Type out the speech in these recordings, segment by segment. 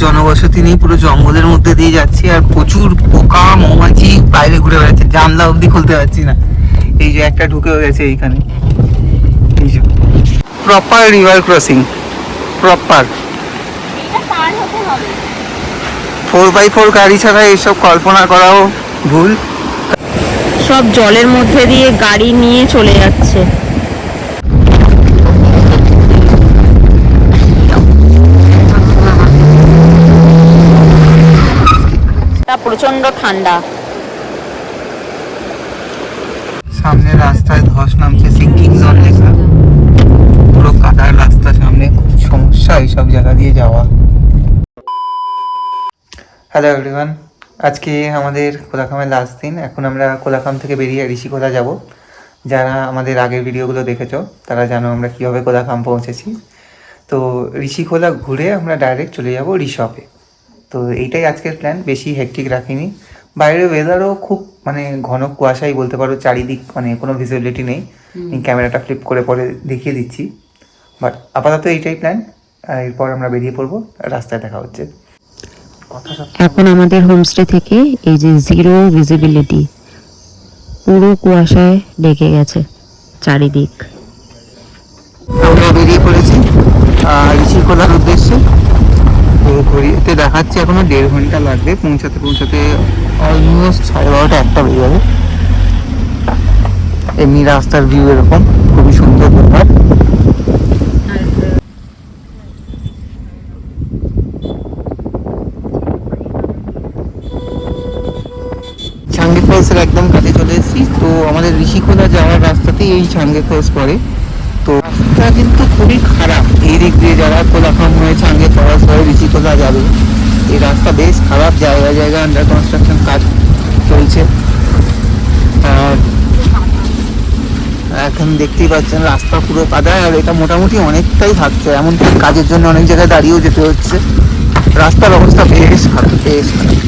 জনবসতি নেই, পুরো জঙ্গলের মধ্যে দিয়ে যাচ্ছি আর প্রচুর পোকা মৌমাছি বাইরে ঘুরে বেড়াচ্ছে, জানলা অবধি খুলতে পারছি না। এই যে একটা ঢুকে গেছে এইখানে, এই যে proper river crossing, proper 4x4 গাড়ি ছাড়া এইসব কল্পনা করাও ভুল। সব জলের মধ্যে দিয়ে গাড়ি নিয়ে চলে যাচ্ছে। প্রচন্ড ঠান্ডা। সামনে রাস্তায় ধস নামছে, সিঙ্কিং জোন লেখা, পুরো কাদার রাস্তা, সামনে খুব সমস্যা এইসব জায়গা দিয়ে যাওয়া। হ্যালো এভরিওয়ান, আজকে আমাদের কোলাখামের লাস্ট দিন। এখন আমরা কোলাখাম থেকে বেরিয়ে ঋষিখোলা যাব। যারা আমাদের আগের ভিডিওগুলো দেখেছো তারা জানো আমরা কীভাবে কোলাখাম পৌঁছেছি। তো ঋষিখোলা ঘুরে আমরা ডাইরেক্ট চলে যাব রিসপে। তো এইটাই আজকের প্ল্যান, বেশি হেক্টিক রাখিনি। বাইরের ওয়েদারও খুব মানে ঘন কুয়াশাই বলতে পারো, চারিদিক মানে কোনো ভিজিবিলিটি নেই। ক্যামেরাটা ফ্লিপ করে পরে দেখিয়ে দিচ্ছি, বাট আপাতত এইটাই প্ল্যান। এরপর আমরা বেরিয়ে পড়বো, রাস্তায় দেখা হচ্ছে। এখন আমাদের হোমস্টে থেকে এই যে জিরো ভিজিবিলিটি, পুরো কুয়াশায় ঢেকে গেছে চারিদিক। আমরা বেরিয়ে পড়েছি ঋষিখোলার উদ্দেশ্যে। তো ঘড়িতে দেখাচ্ছে এখনো 1.5 ঘন্টা লাগবে পৌঁছাতে অলমোস্ট 12:30 একটা বেজে যাবে। এমনি রাস্তার ভিউ এরকম খুবই সুন্দর ব্যাপার। ছাঙ্গে ফলসের একদম কাছে চলে এসেছি। তো আমাদের ঋষিখোলা যাওয়ার রাস্তাতেই এই ছাঙ্গে ফলস পড়ে। তো রাস্তা কিন্তু খুবই খারাপ, এই দিক দিয়ে যারা কোলাখাম হয়ে ছাঙ্গে ফলস হয়ে ঋষিখোলা যাবে, এই রাস্তা বেশ খারাপ, জায়গায় জায়গায় আন্ডার কনস্ট্রাকশন কাজ চলছে। আর এখন দেখতেই পাচ্ছেন রাস্তা পুরো কাদা, আর এটা মোটামুটি অনেকটাই থাকছে, এমনকি কাজের জন্য অনেক জায়গায় দাঁড়িয়েও যেতে হচ্ছে। রাস্তার অবস্থা বেশ খারাপ, বেশ খারাপ।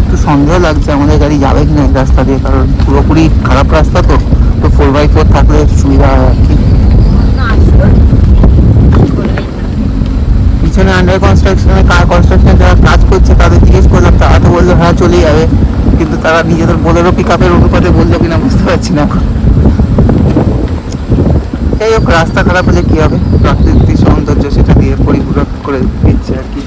একটু সন্দেহ লাগছে আমাদের গাড়ি যাবে কিনা এই রাস্তা দিয়ে, কারণ পুরোপুরি খারাপ রাস্তা। তো 4x4 থাকলে সুবিধা হয় আর কি। পিছনে আন্ডার কনস্ট্রাকশনে যারা কাজ করছে তাদের জিজ্ঞেস করলাম, তারা তো বললো হ্যাঁ চলে যাবে, কিন্তু তারা নিজেদের বোলেরো পিক আপের অনুপাতে বললো কিনা বুঝতে পারছি না। যাই হোক, রাস্তা খারাপ হলে কী হবে, প্রাকৃতিক সৌন্দর্য সেটা দিয়ে পরিপূরক করে দিচ্ছে আর কি।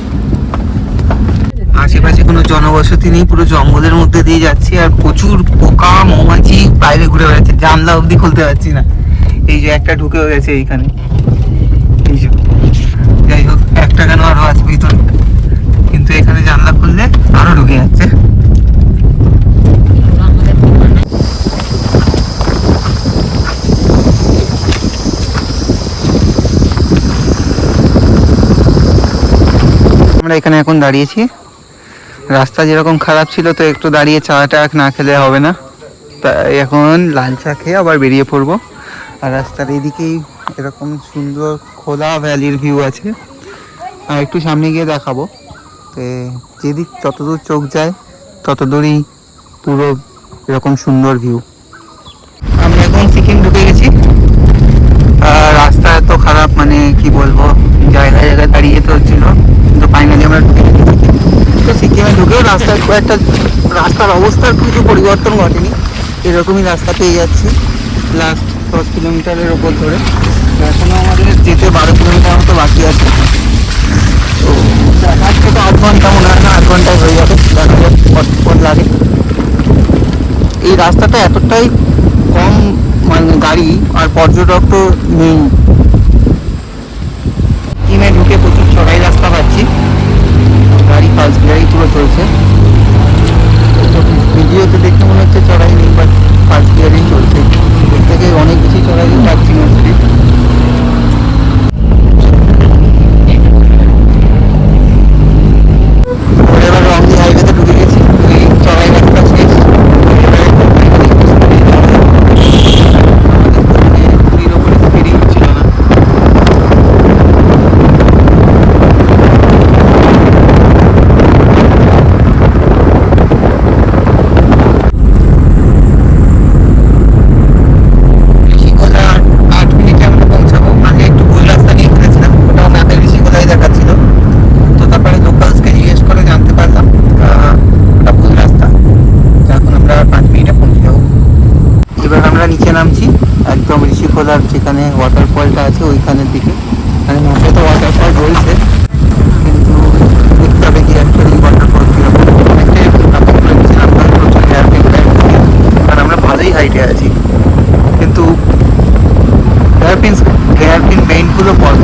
আশেপাশে কোনো জনবসতি নেই, পুরো জঙ্গলের মধ্যে দিয়ে যাচ্ছি আর প্রচুর পোকা মৌমাছি বাইরে ঘুরে বেড়াচ্ছে, জানলা অবধি খুলতে পারছি না। এই যে একটা ঢুকে গেছে এইখানে, এই যে। যাই হোক, একটা কেন আরো আছে ভিতরে, কিন্তু এখানে জানলা খুললে আরো ঢুকে যাচ্ছে। আমরা এখানে এখন দাঁড়িয়েছি, রাস্তা যেরকম খারাপ ছিল তো একটু দাঁড়িয়ে চাটা না খেলে হবে না, তাই এখন লাল চা খেয়ে আবার বেরিয়ে পড়বো। আর রাস্তার এইদিকেই এরকম সুন্দর খোলা ভ্যালির ভিউ আছে, আর একটু সামনে গিয়ে দেখাবো। তো যেদিক যতদূর চোখ যায় ততদূরই পুরো এরকম সুন্দর ভিউ। আমরা এখন সিকিম ঢুকে গেছি। রাস্তা এত খারাপ মানে কি বলবো, জায়গায় জায়গায় দাঁড়িয়ে যেতে হচ্ছিল, কিন্তু ফাইনালি আমরা ঢুকে গেছি। তো সিকিমে ঢুকেও রাস্তায় খুব একটা, রাস্তার অবস্থার কিছু পরিবর্তন ঘটেনি, এরকমই রাস্তা পেয়ে যাচ্ছি লাস্ট 10 কিলোমিটারের ওপর ধরে। এখনও আমাদের যেতে 12 কিলোমিটার মতো বাকি আছে। তো দেখাচ্ছে তো 8 ঘন্টা, মনে হয় না 8 ঘন্টায় হয়ে যাবে, দেখা যাক কত লাগে। এই রাস্তাটা এতটাই কম মানে গাড়ি আর পর্যটক তো নেই। সিকিমে ঢুকে প্রচুর চড়াই রাস্তা পাচ্ছি, গাড়ি ফার্স্ট গিয়ারই পুরো চলছে। ভিডিওতে দেখে মনে হচ্ছে চড়াই নেই, বাট ফার্স্ট গিয়ারই চলছে। এর থেকে অনেক বেশি চড়াই পাচ্ছি মোটামুটি। এবার রংলি হাইওয়েতে ঢুকে গেছি, এই চড়াই রাস্তা শেষ। পুরীর ওপরে স্পিডই হচ্ছিল না। ঋষিখোলার যেখানে ওয়াটারফলটা আছে ওইখানের দিকে। মানে মাঠে তো ওয়াটারফল রয়েছে, কিন্তু দেখতে হবে কি অ্যাকচুয়ালি ওয়াটারফল কীরকম। অনেকটাই আমি বলেছিলাম প্রচুর হেয়ার পিন ব্যান্ড, কারণ আমরা ভালোই হাইটে আছি, কিন্তু হেয়ার পিন বেন্ডগুলো পর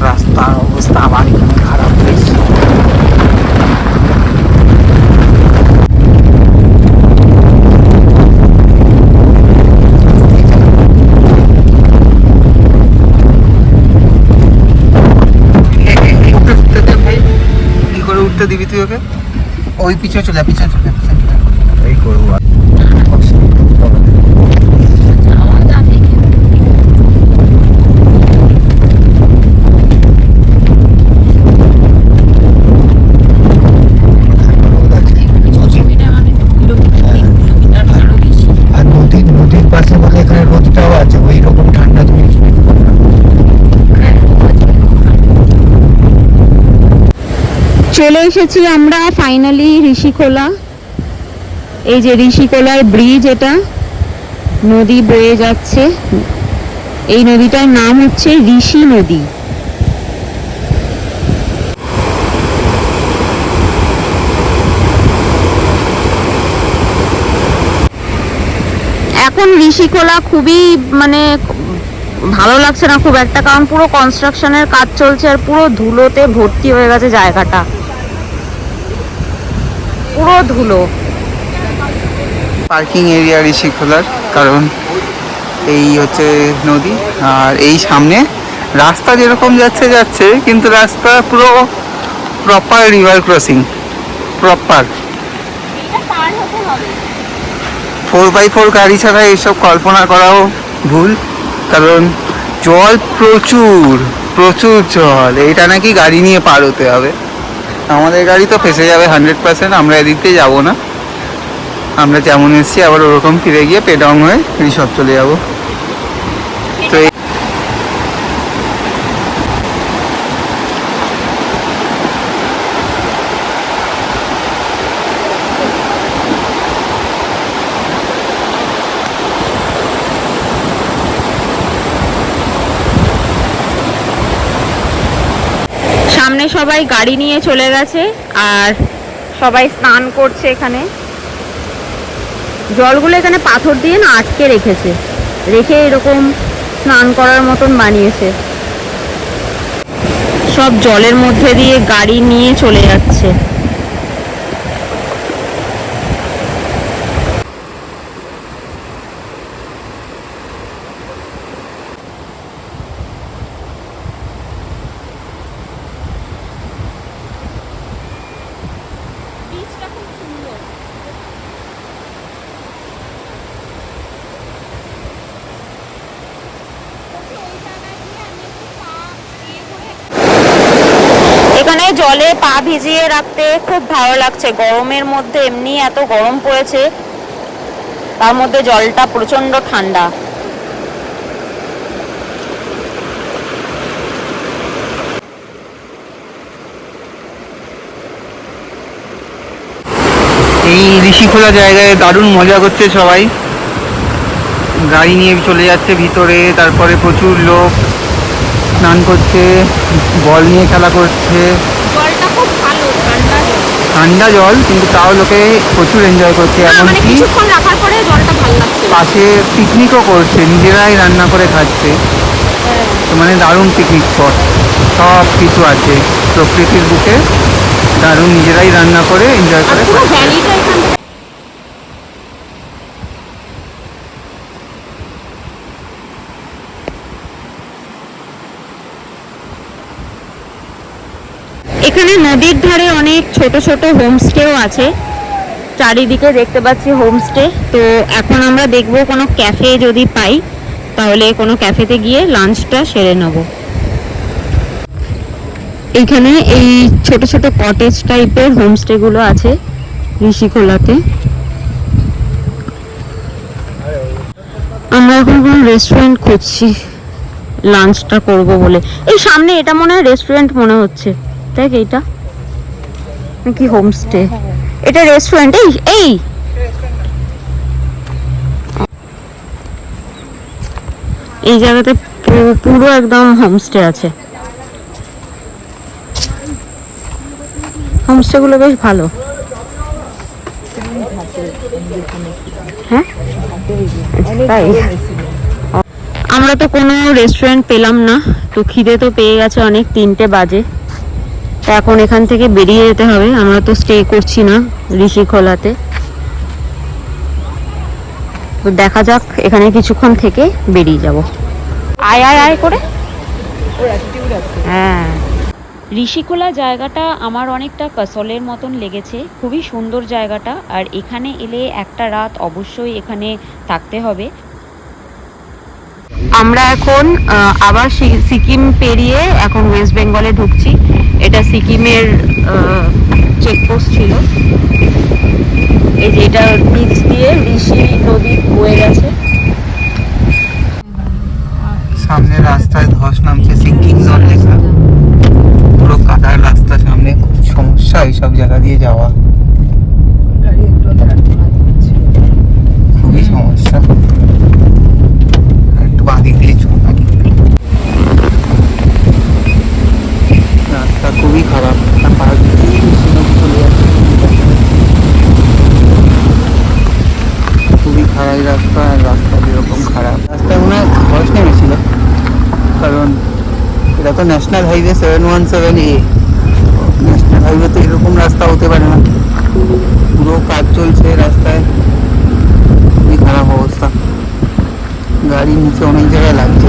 রাস্তার অবস্থা আমার এখানে খারাপ হয়েছে। কি করে উঠতে দিবি তুই ওকে? ওই পিছনে চলে পিছনে চলে এই করবো। নদীর পাশে বলে এখানে রোদটাও আছে, ওই রকম ঠান্ডা তুমি চলে এসেছি আমরা ফাইনালি ঋষিখোলা। এই যে ঋষিখোলার ব্রিজ, এটা নদী বয়ে যাচ্ছে। এই নদীটার নাম হচ্ছে ঋষি নদী। এখন ঋষিখোলা খুবই মানে ভালো লাগছে না খুব একটা, কারণ পুরো কনস্ট্রাকশনের কাজ চলছে আর পুরো ধুলোতে ভর্তি হয়ে গেছে জায়গাটা, পুরো ধুলো। পার্কিং এরিয়া ঋষিখোলার, কারণ এই হচ্ছে নদী আর এই সামনে রাস্তা যেরকম যাচ্ছে, কিন্তু রাস্তা পুরো proper river crossing, proper 4x4 গাড়ি ছাড়া এইসব কল্পনা করাও ভুল, কারণ জল প্রচুর প্রচুর জল। এইটা নাকি গাড়ি নিয়ে পার হতে হবে, আমাদের গাড়ি তো ফেসে যাবে 100%। আমরা এদিক দিয়ে যাবো না, আমরা যেমন এসেছি আবার ওরকম ফিরে গিয়ে পেডং হয়ে রিসর্ট চলে যাবো। তো সামনে সবাই গাড়ি নিয়ে চলে গেছে আর সবাই স্নান করছে এখানে। জলগুলো এখানে পাথর দিয়ে না আটকে রেখে এরকম স্নান করার মতন বানিয়েছে। সব জলের মধ্যে দিয়ে গাড়ি নিয়ে চলে যাচ্ছে। এখানে জলে পা ভিজিয়ে রাখতে খুব ভালো লাগছে। গরমের মধ্যে এমনি এত গরম পড়েছে, তার মধ্যে জলটা প্রচন্ড ঠান্ডা। এই ঋষিখোলা জায়গায় দারুণ মজা করছে সবাই, গাড়ি নিয়ে চলে যাচ্ছে ভিতরে, তারপরে প্রচুর লোক স্নান করছে, বল নিয়ে খেলা করছে। জলটা খুব ভালো, ঠান্ডা জল, কিন্তু তাও লোকে প্রচুর এনজয় করছে। এমনকি কিছুক্ষণ রাখার পরে জলটা ভালো লাগছে। পাশে পিকনিকও করছে, নিজেরাই রান্না করে খাচ্ছে। তো মানে দারুণ পিকনিক স্পট, সব কিছু আছে প্রকৃতির বুকে, দারুণ নিজেরাই রান্না করে এনজয় করে খাচ্ছে। এখানে নদীর ধারে অনেক ছোট ছোট হোমস্টেও আছে, চারিদিকে দেখতে পাচ্ছি হোমস্টে। তো এখন আমরা দেখবো কোনো ক্যাফে যদি পাই, তাহলে কোনো ক্যাফেতে গিয়ে লাঞ্চটা সেরে নেব। এইখানে এই ছোট ছোট কটেজ টাইপের হোমস্টেগুলো আছে ঋষিখোলাতে। আমরা এখন কোনো রেস্টুরেন্ট খুঁজছি, লাঞ্চটা করব বলে। এই সামনে এটা মনে হয় রেস্টুরেন্ট মনে হচ্ছে, দেখ এইটা নাকি হোমস্টে, এটা রেস্টুরেন্ট। এই এই এই জায়গাতে পুরো একদম হোমস্টে আছে। হোমস্টে গুলো বেশ ভালো। হ্যাঁ তাই? আমরা তো কোনো রেস্টুরেন্ট পেলাম না, তো খিদে তো পেয়ে গেছে অনেক, 3টে বাজে। তো এখন এখান থেকে বেরিয়ে যেতে হবে। আমরা তো স্টে করছি না ঋষিখোলাতে, তো দেখা যাক, এখানে কিছুক্ষণ থেকে বেরিয়ে যাব। আয় আয় আয় করে। হ্যাঁ, ঋষিখোলা জায়গাটা আমার অনেকটা কাসলের মতন লেগেছে, খুবই সুন্দর জায়গাটা। আর এখানে এলে একটা রাত অবশ্যই এখানে থাকতে হবে। আমরা এখন আবার সিকিম পেরিয়ে এখন ওয়েস্ট বেঙ্গলে ঢুকছি। এটা সিকিমের চেকপোস্ট ছিল। এই যে এটা নিচ দিয়ে ঋষি নদী বয়ে গেছে। সামনে রাস্তায় ধস নামছে, সিঙ্কিং জোন লেখা, পুরো কাদার রাস্তা, সামনে খুব সমস্যা এইসব জায়গা দিয়ে যাওয়া, খুবই সমস্যা। একটু বাদিক দিয়ে রাস্তা খুবই খারাপ, চলে যাচ্ছে, খুবই খারাপ রাস্তা। আর রাস্তা যেরকম খারাপ, রাস্তায় মনে হয় ধস নেমেছিল, কারণ এটা তো ন্যাশনাল হাইওয়ে 717A। ন্যাশনাল হাইওয়েতে এরকম রাস্তা হতে পারে না, পুরো কাজ চলছে রাস্তায়, খুবই খারাপ অবস্থা, গাড়ি নিচে অনেক জায়গায় লাগছে।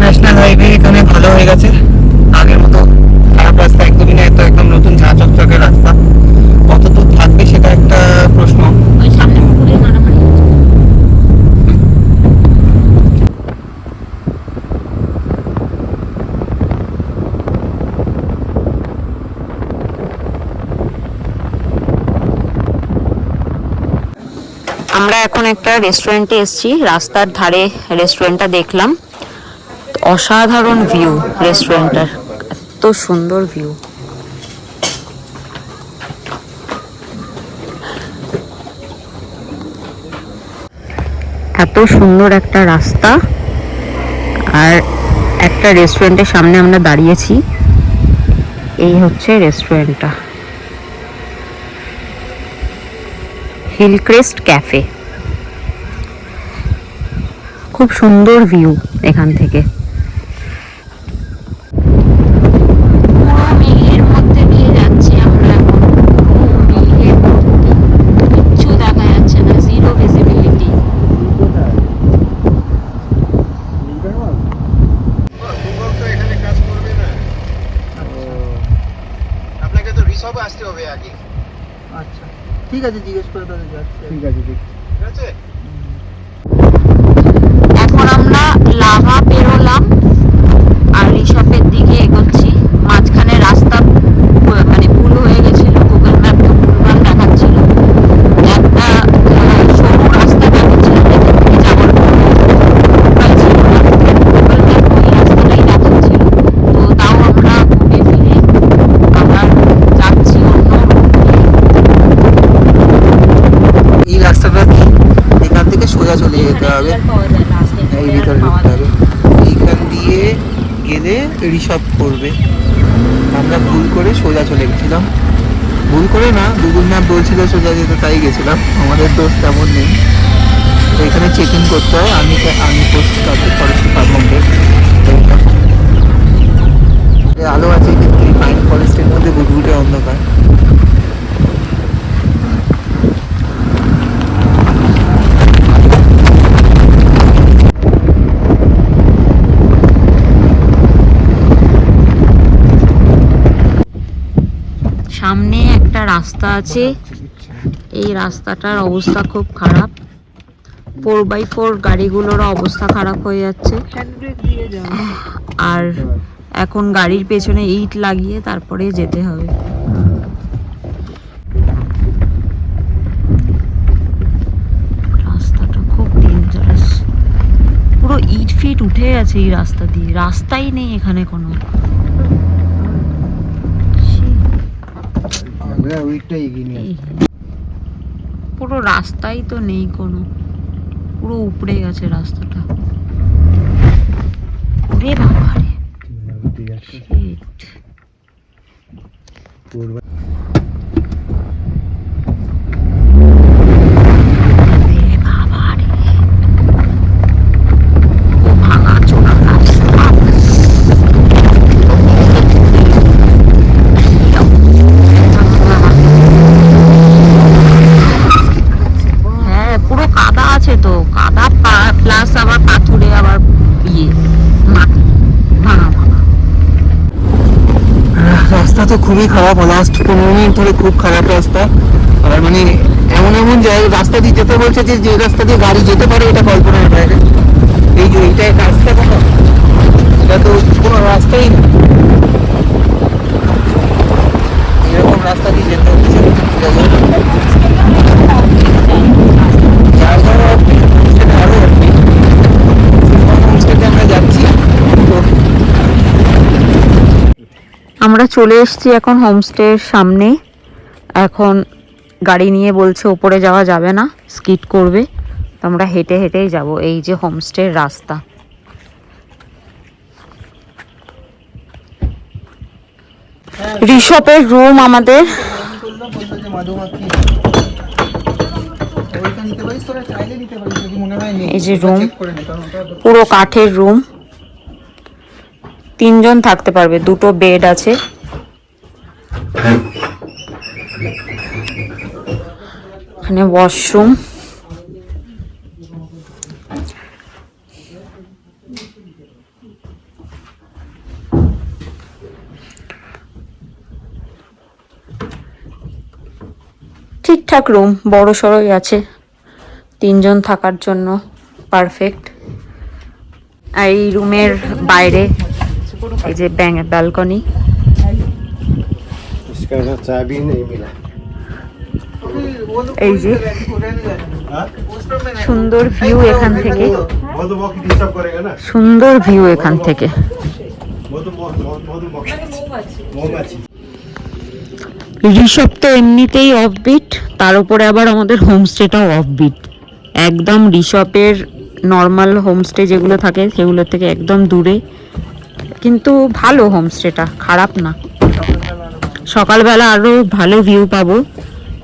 ন্যাশনাল হাইওয়ে এখানে ভালো হয়ে গেছে, আগের মতো খারাপ রাস্তা একদমই না, তো একদম নতুন ঝাঁ চকচকে রাস্তা। কত দূর থাকবে সেটা একটা প্রশ্ন। ওই সামনে পুকুরে মারামারি হচ্ছে। আমরা এখন একটা রেস্টুরেন্টে এসেছি, রাস্তার ধারে রেস্টুরেন্টটা দেখলাম, অসাধারণ ভিউ রেস্টুরেন্টটার, এত সুন্দর ভিউ। এত সুন্দর একটা রাস্তা আর একটা রেস্টুরেন্টের সামনে আমরা দাঁড়িয়েছি। এই হচ্ছে রেস্টুরেন্টটা, হিলক্রেস্ট ক্যাফে। খুব সুন্দর ভিউ এখান থেকে। মেঘের মধ্যে দিয়ে যাচ্ছি আমরা এখন, মেঘের মধ্যে কিচ্ছু দেখা যাচ্ছে না, জিরো ভিজিবিলিটি। আপনাকে তো রিসর্টে আসতে হবে আগে। আচ্ছা ঠিক আছে, জিজ্ঞেস করে তাহলে যাচ্ছি। ঠিক আছে, ঠিক আছে। এখন আমরা লাভা পেরোলাম আর ঋষভের দিকে এগোচ্ছি। মাঝখানে রাস্তা মানে ভুল হয়ে গেছিল, গুগল ম্যাপ তো ভুলভাল দেখাচ্ছিল, একটা সরু রাস্তা দেখাচ্ছিল যেখান থেকে যাওয়ার কোনো উপায় ছিল না। গুগল ম্যাপ ওই রাস্তাটাই দেখাচ্ছিল, তো তাও আমরা ঘুরে ফিরে আবার যাচ্ছি অন্য রুট দিয়ে। এই রাস্তাটা এখান থেকে সোজা চলে যেতে হবে, এই ভিতরে ঢুকতে হবে, এইখান দিয়ে গেলে রিসর্ট পড়বে। আমরা ভুল করে সোজা চলে গেছিলাম, ভুল করে না, গুগল ম্যাপ বলছিল সোজা যেতে, তাই গেছিলাম, আমাদের দোষ তেমন নেই। তো এখানে চেক ইন করতে হয়, আমি পোস্ট কাছে ফরেস্ট ডিপার্টমেন্টের আলো আছে, কিন্তু এই পাইন ফরেস্টের মধ্যে বুটবুটে অন্ধকার। সামনে একটা রাস্তা আছে, এই রাস্তাটার অবস্থা খুব খারাপ, 4x4 গাড়িগুলোর অবস্থা খারাপ হয়ে যাচ্ছে। আর এখন গাড়ির পেছনে ইট লাগিয়ে তারপরে যেতে হবে। রাস্তাটা খুব ডেঞ্জারাস, পুরো ইট ফিট উঠে যাচ্ছে এই রাস্তা দিয়ে, রাস্তাই নেই এখানে কোনো। পুরো রাস্তাই তো নেই কোনো, পুরো উপড়ে গেছে রাস্তাটা। ওরে বাবা রে, shit। এ বাবা রে, ও ভাঙা চোরা রাস্তা। হ্যাঁ পুরো কাদা আছে তো, কাদা প্লাস আবার পাথুরে আবার ইয়ে মাটি ভাঙা ভাঙা। রাস্তা তো খুবই খারাপ, লাস্ট 15 মিনিট ধরে খুব খারাপ রাস্তা। আর মানে এমন এমন জায়গায় রাস্তা দিয়ে যেতে বলছে যে রাস্তা দিয়ে গাড়ি যেতে পারে এটা কল্পনার বাইরে। এই যে এইটা একটা রাস্তা, কোনো এটা তো কোনো রাস্তাই নেই, এরকম রাস্তা দিয়ে যেতে হচ্ছে। যার যারা সেটা আরো হোমস্টেতে আমরা যাচ্ছি। তো আমরা চলে এসেছি এখন হোমস্টের সামনে। এখন গাড়ি নিয়ে বলছে ওপরে যাওয়া যাবে না, স্কিড করবে, তো আমরা হেঁটে হেঁটেই যাব। এই যে হোমস্টের রাস্তা। ঋষভের রুম আমাদের। এই যে রুম, পুরো কাঠের রুম, 3 জন থাকতে পারবে, 2টো বেড আছে। এখানে ওয়াশরুম, ঠিকঠাক রুম, বড় সড়ই আছে, 3 জন থাকার জন্য পারফেক্ট। আর এই রুমের বাইরে এই যে ব্যালকনি। এই যে সুন্দর ভিউ এখান থেকে, সুন্দর ভিউ এখান থেকে। ঋষভ তো এমনিতেই অফবিট, তার উপরে আবার আমাদের হোমস্টেটাও অফবিট। একদম ঋষভের নর্মাল হোমস্টে যেগুলো থাকে সেগুলোর থেকে একদম দূরে, কিন্তু ভালো হোমস্টেটা, খারাপ না। সকালবেলা আরো ভালো ভিউ পাবো,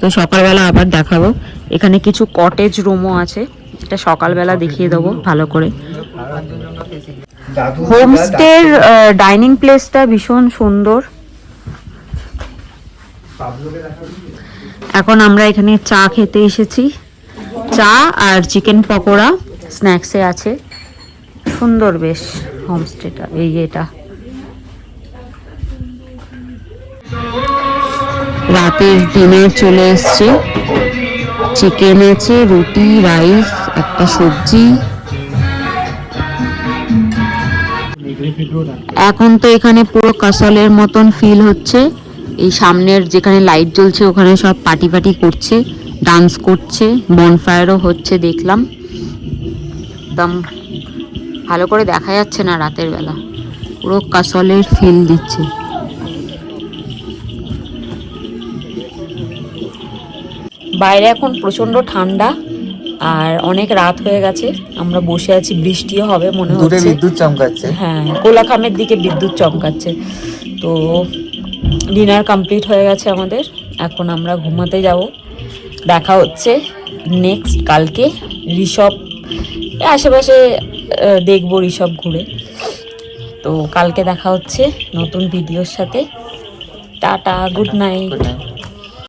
তো সকালবেলা আবার দেখাবো। এখানে কিছু কটেজ রুমও আছে, এটা সকালবেলা দেখিয়ে দেবো ভালো করে। হোমস্টের ডাইনিং প্লেসটা ভীষণ সুন্দর। এখন আমরা এখানে চা খেতে এসেছি, চা আর চিকেন পকোড়া স্ন্যাক্সে আছে। সুন্দর বেশ হোমস্টেটা। এই এটা রাতের ডিনার চলে এসছে, চিকেন আছে, রুটি, রাইস, একটা সবজি। এখন তো এখানে পুরো কাসলের মতন ফিল হচ্ছে। এই সামনের যেখানে লাইট জ্বলছে ওখানে সব পার্টি পার্টি করছে, ডান্স করছে, বনফায়ারও হচ্ছে দেখলাম। একদম ভালো করে দেখা যাচ্ছে না রাতের বেলা, পুরো কাসলের ফিল দিচ্ছে। বাইরে এখন প্রচন্ড ঠান্ডা আর অনেক রাত হয়ে গেছে, আমরা বসে আছি, বৃষ্টিও হবে মনে হচ্ছে। দূরে বিদ্যুৎ চমকাচ্ছে। হ্যাঁ, কোলাখামের দিকে বিদ্যুৎ চমকাচ্ছে। তো ডিনার কমপ্লিট হয়ে গেছে আমাদের, এখন আমরা ঘুমাতে যাব। দেখা হচ্ছে নেক্সট কালকে। ঋষভ আশেপাশে দেখবো, ঋষভ ঘুরে। তো কালকে দেখা হচ্ছে নতুন ভিডিওর সাথে। Tata, good night.